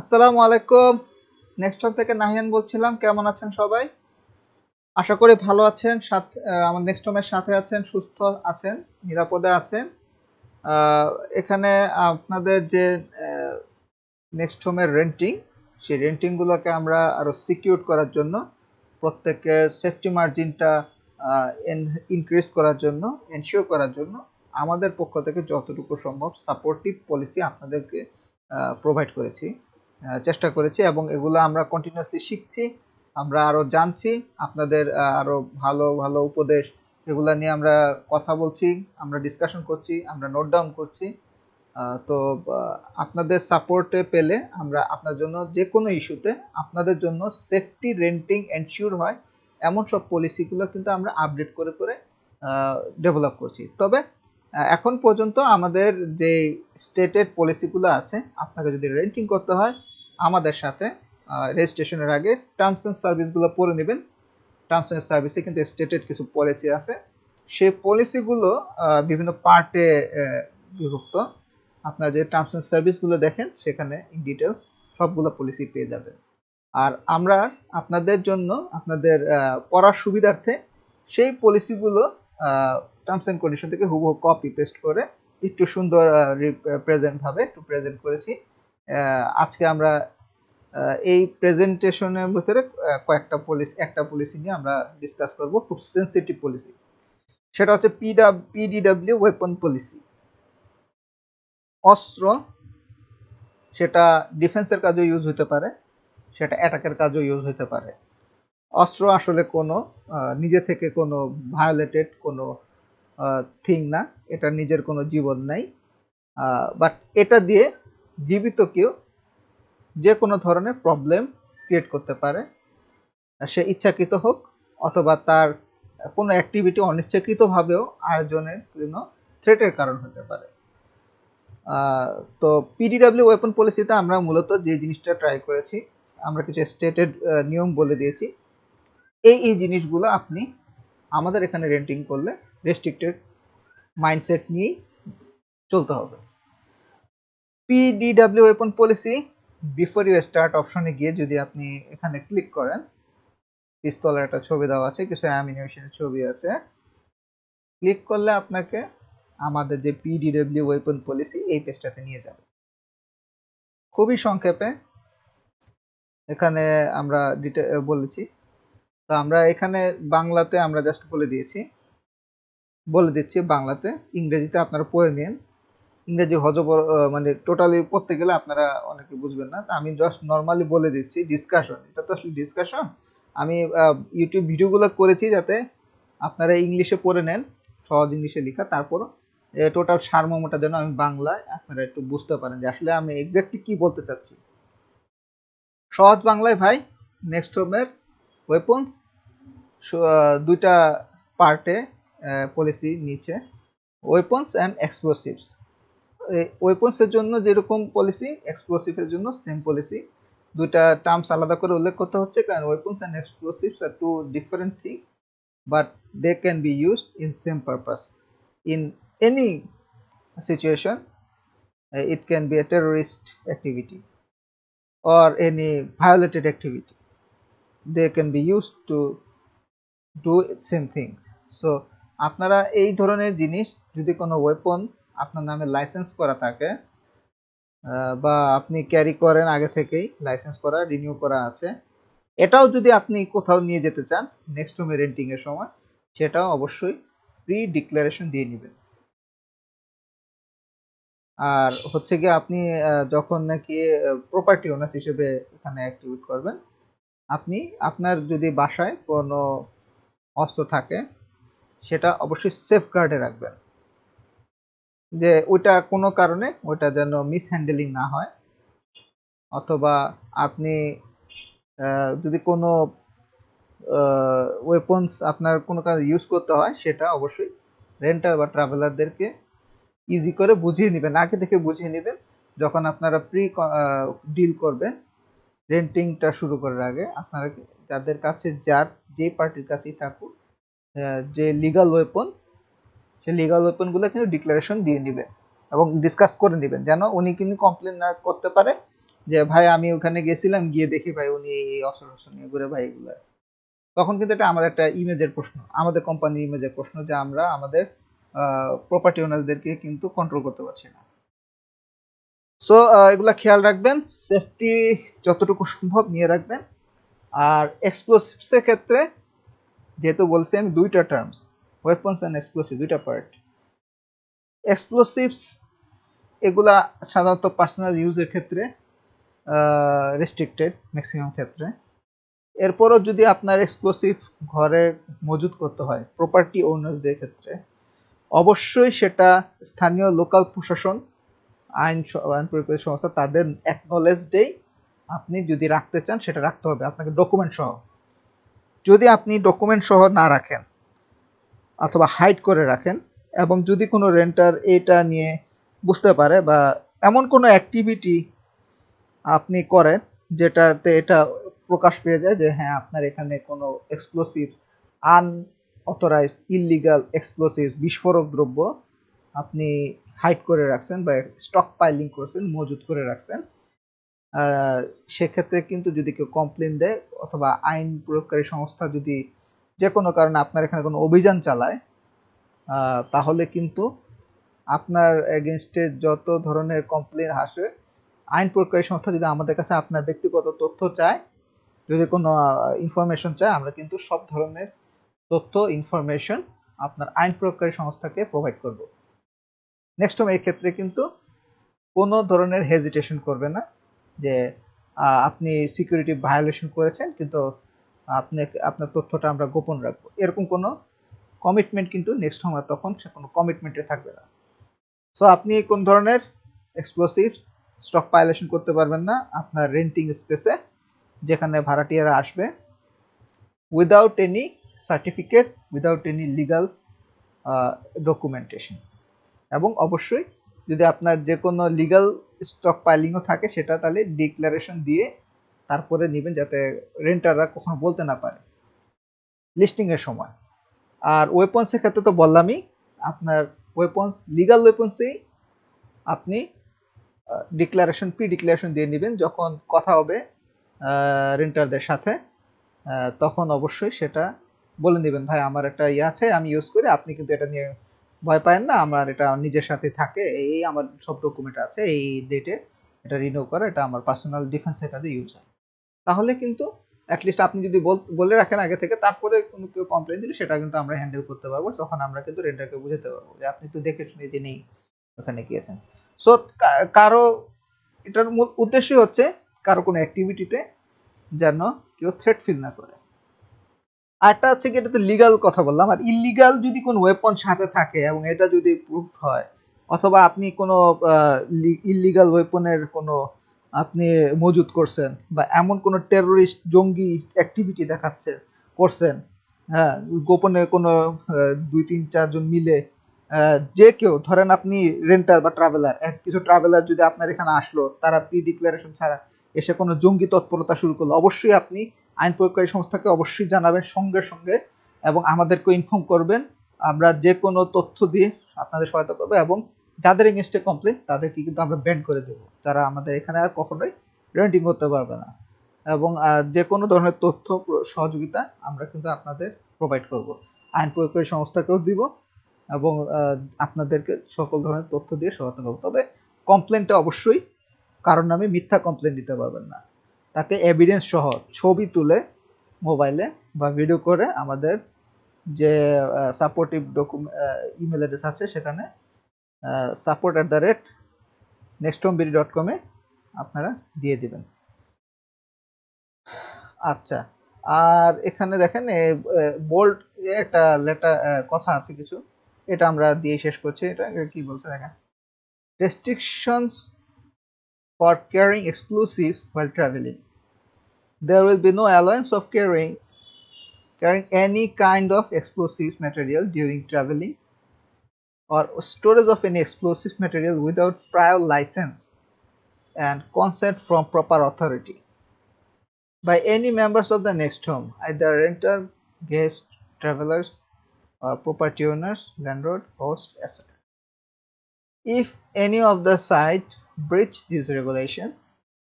আসসালামু আলাইকুম। নেক্সট টক থেকে নাহিয়ান বলছিলাম। কেমন আছেন সবাই? আশা করি ভালো আছেন। আমার নেক্সট হোমের সাথে আছেন, সুস্থ আছেন, নিরাপদে আছেন। আহ, এখানে আপনাদের যে নেক্সট হোমের রেন্টিং, সেই রেন্টিং গুলোকে আমরা আরো সিকিউর করার জন্য, প্রত্যেকে সেফটি মার্জিনটা ইনক্রিজ করার জন্য, এনশিওর করার জন্য আমাদের পক্ষ থেকে যতটুকু সম্ভব সাপোর্টিভ পলিসি আপনাদেরকে প্রোভাইড করেছি, চেষ্টা করেছি, এবং এগুলো আমরা কন্টিনিউয়াসলি শিখছি। আমরা আরো জানছি আপনাদের আরো ভালো ভালো উপদেশ, এগুলা নিয়ে আমরা কথা বলছি, আমরা ডিসকাশন করছি, আমরা নোট ডাউন করছি। তো আপনাদের সাপোর্টে পেলে আমরা আপনার জন্য যে কোনো ইস্যুতে আপনাদের জন্য সেফটি রেন্টিং এনশিওর হয় এমন সব পলিসিগুলো কিন্তু আমরা আপডেট করে করে ডেভেলপ করছি। তবে এখন পর্যন্ত আমাদের যে স্টেটেড পলিসিগুলো আছে, আপনাকে যদি রেন্টিং করতে হয় আমাদের সাথে রেজিস্ট্রেশনের আগে টার্মস অ্যান্ড সার্ভিসগুলো পড়ে নেবেন। টার্মস অ্যান্ড সার্ভিসে কিন্তু স্টেটেড কিছু পলিসি আছে, সেই পলিসিগুলো বিভিন্ন পার্টে বিভক্ত। আপনার যে টার্মস অ্যান্ড সার্ভিসগুলো দেখেন সেখানে ইন ডিটেলস সবগুলো পলিসি পেয়ে যাবেন। আর আমরা আপনাদের জন্য আপনাদের পড়ার সুবিধার্থে সেই পলিসিগুলো টার্মস অ্যান্ড কন্ডিশন থেকে হুবহু কপি পেস্ট করে একটু সুন্দর প্রেজেন্ট ভাবে একটু প্রেজেন্ট করেছি। আজকে আমরা এই প্রেজেন্টেশনের ভিতরে একটা পলিসি নিয়ে আমরা ডিসকাস করব, খুব সেন্সিটিভ পলিসি। সেটা হচ্ছে পিডিডব্লিউ ওয়েপন পলিসি। অস্ত্র, সেটা ডিফেন্সের কাজেও ইউজ হতে পারে, সেটা অ্যাটাকের কাজেও ইউজ হতে পারে। অস্ত্র আসলে কোনো নিজে থেকে কোনো ভায়োলেটেড কোনো থিং না, এটা নিজের কোনো জীবন নাই। বাট এটা দিয়ে জীবিত কেউ যে কোনো ধরনের প্রবলেম ক্রিয়েট করতে পারে, সে ইচ্ছাকৃত হোক অথবা তার কোনো অ্যাক্টিভিটি অনিচ্ছাকৃতভাবেও আয়োজনের জন্য থ্রেটের কারণ হতে পারে। তো পিডিডব্লিউ ওয়েপন পলিসিতে আমরা মূলত যে জিনিসটা ট্রাই করেছি, আমরা কিছু স্টেটেড নিয়ম বলে দিয়েছি। এই জিনিসগুলো আপনি আমাদের এখানে রেন্টিং করলে রেস্ট্রিক্টেড মাইন্ডসেট নিয়েই চলতে হবে। PDW weapon policy before you start অপশনে গিয়ে যদি আপনি এখানে ক্লিক করেন, পিস্তলের একটা ছবি দেওয়া আছে, কিছু অ্যামিনেশনের ছবি আছে। ক্লিক করলে আপনাকে আমাদের যে পিডিডব্লিউ ওয়েপন পলিসি এই পেজটাতে নিয়ে যাবে। খুবই সংক্ষেপে এখানে আমরা বলেছি। তো আমরা এখানে বাংলাতে আমরা জাস্ট বলে দিচ্ছি বাংলাতে। ইংরেজিতে আপনারা পড়ে নিন। ইংরেজি মানে টোটালি পড়তে গেলে আপনারা অনেকে বুঝবেন না, তো আমি জাস্ট নর্মালি বলে দিচ্ছি। ডিসকাশন, এটা তো আসলে ডিসকাশন। আমি ইউটিউব ভিডিওগুলো করেছি যাতে আপনারা ইংলিশে পড়ে নেন, সহজ ইংলিশে লেখা, তারপর টোটাল সারমর্মটা যেন আমি বাংলায় আপনারা একটু বুঝতে পারেন যে আসলে আমি এক্স্যাক্টলি কি বলতে চাচ্ছি। সহজ বাংলায় ভাই, নেক্সট হোমের ওয়েপন্স দুইটা পার্টে পলিসি নিচে, ওয়েপন্স অ্যান্ড এক্সপ্লোসিভস। ওয়েপন্সের জন্য যেরকম পলিসি, এক্সপ্লোসিভের জন্য সেম পলিসি। দুইটা টার্মস আলাদা করে উল্লেখ করতে হচ্ছে, কারণ weapons and explosives are two different thing, but they can be used in same purpose. In any situation, it can be a terrorist activity or any violated activity. They can be used to do same thing. So আপনারা এই ধরনের জিনিস, যদি কোনো weapon আপনার নামে licence করা থাকে বা আপনি ক্যারি করেন আগে থেকেই, লাইসেন্স করা রিনিউ করা আছে, এটাও যদি আপনি কোথাও নিয়ে যেতে চান নেক্সট হোমে রেন্টিং এর সময়, সেটাও অবশ্যই প্রি ডিক্লারেশন দিয়ে নেবেন। আর হচ্ছে গিয়ে আপনি যখন নাকি প্রপার্টি ওনার্স হিসেবে এখানে অ্যাক্টিভেট করবেন, আপনি আপনার যদি বাসায় কোনো অস্ত্র থাকে সেটা অবশ্যই সেফ গার্ডে রাখবেন, যে ওইটা কোনো কারণে ওইটা যেন মিসহ্যান্ডেলিং না হয়। অথবা আপনি যদি কোনো ওয়েপন্স আপনার কোনো কাজে ইউজ করতে হয়, সেটা অবশ্যই রেন্টার বা ট্রাভেলারদেরকে ইজি করে বুঝিয়ে নেবেন, আগে থেকে বুঝিয়ে নেবেন। যখন আপনারা ডিল করবেন রেন্টিংটা শুরু করার আগে, আপনারা যাদের কাছে যে পার্টির কাছেই থাকুক যে লিগাল ওয়েপন, সেই লিগাল ওয়েপনগুলো কিন্তু ডিক্লারেশন দিয়ে নেবেন এবং ডিসকাস করে নেবেন, যেন উনি কিন্তু কমপ্লেন না করতে পারে যে ভাই আমি ওখানে গেছিলাম, গিয়ে দেখি ভাই উনি এই অস্ত্র শস্ত্র নিয়ে ঘুরে ভাই এগুলা, তখন কিন্তু এটা আমাদের একটা ইমেজের প্রশ্ন, আমাদের কোম্পানির ইমেজের প্রশ্ন, যে আমরা আমাদের প্রপার্টি ওনারদেরকে কিন্তু কন্ট্রোল করতে পারছি না। সো এগুলা খেয়াল রাখবেন, সেফটি যতটুকু সম্ভব নিয়ে রাখবেন। আর এক্সপ্লোসিভস এর ক্ষেত্রে যেহেতু বলছি আমি দুইটা টার্মস, ওয়েপন্স এন্ড এক্সপ্লোসিভ, দুইটা পার্ট। এক্সপ্লোসিভস এগুলা সাধারণত পার্সোনাল ইউজের ক্ষেত্রে রেস্ট্রিক্টেড ম্যাক্সিমাম ক্ষেত্রে। এরপরও যদি আপনার এক্সপ্লোসিভ ঘরে মজুত করতে হয় প্রপার্টি ওনারদের ক্ষেত্রে, অবশ্যই সেটা স্থানীয় লোকাল প্রশাসন, আইন প্রয়োগকারী সংস্থা, তাদের অ্যাকনলেজডেই আপনি যদি রাখতে চান সেটা রাখতে হবে আপনাকে ডকুমেন্ট সহ। যদি আপনি ডকুমেন্ট সহ না রাখেন অথবা হাইড করে রাখেন, এবং যদি কোনো রেন্টার এটা নিয়ে বুঝতে পারে বা এমন কোনো অ্যাক্টিভিটি আপনি করেন যেটাতে এটা প্রকাশ পেয়ে যায় যে হ্যাঁ আপনার এখানে কোনো এক্সপ্লোসিভ, আনঅথরাইজড, ইললিগাল এক্সপ্লোসিভ, বিস্ফোরক দ্রব্য আপনি হাইড করে রাখছেন বা স্টক পাইলিং করছেন, মজুত করে রাখছেন, সেক্ষেত্রে কিন্তু যদি কেউ কমপ্লেন দেয় অথবা আইন প্রয়োগকারী সংস্থা যদি যে কোনো কারণে আপনার এখানে কোনো অভিযান চালায়, তাহলে কিন্তু আপনার এগেনস্টে যত ধরনের কমপ্লেন আসে, আইন প্রয়োগকারী সংস্থা যদি আমাদের কাছে আপনার ব্যক্তিগত তথ্য চায়, যদি কোনো ইনফরমেশন চায়, আমরা কিন্তু সব ধরনের তথ্য ইনফরমেশন আপনার আইন প্রয়োগকারী সংস্থাকে প্রোভাইড করব। নেক্সট টাইম এই ক্ষেত্রে কিন্তু কোনো ধরনের হেজিটেশন করবে না যে আপনি সিকিউরিটি ভায়োলেশন করেছেন কিন্তু আপনার তথ্যটা আমরা গোপন রাখবো, এরকম কোনো কমিটমেন্ট কিন্তু নেক্সট টাইম তখন সে কোনো কমিটমেন্টে থাকবে না। সো আপনি কোন ধরনের এক্সপ্লোসিভ স্টক ভায়োলেশন করতে পারবেন না আপনার রেন্টিং স্পেসে, যেখানে ভাড়াটিয়ারা আসবে, without any certificate, without any legal documentation. এবং অবশ্যই যদি আপনার যে কোনো লিগাল স্টক পাইলিংও থাকে সেটা তাহলে ডিক্লারেশন দিয়ে তারপরে নেবেন, যাতে রেন্টাররা কখনো বলতে না পারে লিস্টিং এর সময়। আর ওয়েপন্সের ক্ষেত্রে তো বললামই, আপনার ওয়েপন্স লিগাল ওয়েপন্সেই আপনি প্রি ডিক্লারেশন দিয়ে নেবেন, যখন কথা হবে রেন্টারদের সাথে তখন অবশ্যই সেটা বলে নেবেন, ভাই আমার একটা ইয়ে আছে আমি ইউজ করি, আপনি কিন্তু এটা নিয়ে ভয় পায়েন না, আমার এটা নিজের সাথে থাকে, এই আমার সব ডকুমেন্ট আছে, এই ডেটে এটা রিনিউ করা, এটা আমার পার্সোনাল ডিফেন্সের কাজে ইউজ হয়। তাহলে কিন্তু অ্যাটলিস্ট আপনি যদি বলে রাখেন আগে থেকে, তারপরে কোনো কেউ কমপ্লেন দিলে সেটা কিন্তু আমরা হ্যান্ডেল করতে পারবো, তখন আমরা কিন্তু রেন্টারকে বুঝাতে পারবো যে আপনি তো দেখে শুনে জেনেই ওখানে গিয়েছেন। সো কারো এটার মূল উদ্দেশ্যই হচ্ছে কারো কোনো অ্যাক্টিভিটিতে যেন কেউ থ্রেট ফিল না করে। আরটা হচ্ছে কি, এটা তো লিগাল কথা বললাম, আর ইললিগাল যদি কোনো ওয়েপন সাথে থাকে এবং এটা যদি প্রুফ হয়, অথবা আপনি কোনো ইললিগাল ওয়েপনের কোনো আপনি মজুত করছেন বা এমন কোনো টেরোরিস্ট জঙ্গি অ্যাক্টিভিটি দেখাচ্ছে করছেন, হ্যাঁ, গোপনে কোনো 2-3-4 জন মিলে যে কেউ ধরেন আপনি রেন্টার বা ট্রাভেলার, কিছু ট্রাভেলার যদি আপনার এখানে আসলো, তারা প্রি ডিক্লারেশন ছাড়া এসে কোনো জঙ্গি তৎপরতা শুরু করলো, অবশ্যই আপনি আইন প্রয়োগকারী সংস্থাকে অবশ্যই জানাবেন সঙ্গে সঙ্গে, এবং আমাদেরকে ইনফর্ম করবেন। আমরা যে কোনো তথ্য দিয়ে আপনাদের সহায়তা করবো, এবং যাদের এগেনস্টে কমপ্লেন তাদেরকে কিন্তু আমরা ব্যান করে দেবো, যারা আমাদের এখানে আর কখনোই রেন্টিং করতে পারবে না। এবং যে কোনো ধরনের তথ্য সহযোগিতা আমরা কিন্তু আপনাদের প্রোভাইড করব, আইন প্রয়োগকারী সংস্থাকেও দিব, এবং আপনাদেরকে সকল ধরনের তথ্য দিয়ে সহায়তা করবো। তবে কমপ্লেনটা অবশ্যই কারোর নামে মিথ্যা কমপ্লেন দিতে পারবেন না, তাকে এভিডেন্স সহ ছবি তুলে মোবাইলে বা ভিডিও করে আমাদের যে সাপোর্টিভ ইমেল অ্যাড্রেস আছে সেখানে support@nexthomebd.com এ আপনারা দিয়ে দিবেন। আচ্ছা, আর এখানে দেখেন বোল্ড একটা লেটার কথা আছে কিছু, এটা আমরা দিয়ে শেষ করছি। এটা কি বলছে দেখেন, restrictions for carrying explosives while traveling. There will be no allowance of carrying any kind of explosive material during traveling or storage of any explosive material without prior license and consent from proper authority by any members of the next home, either renter, guest, travelers, or property owners, landlord, host, etc. If any of the site breach this regulation,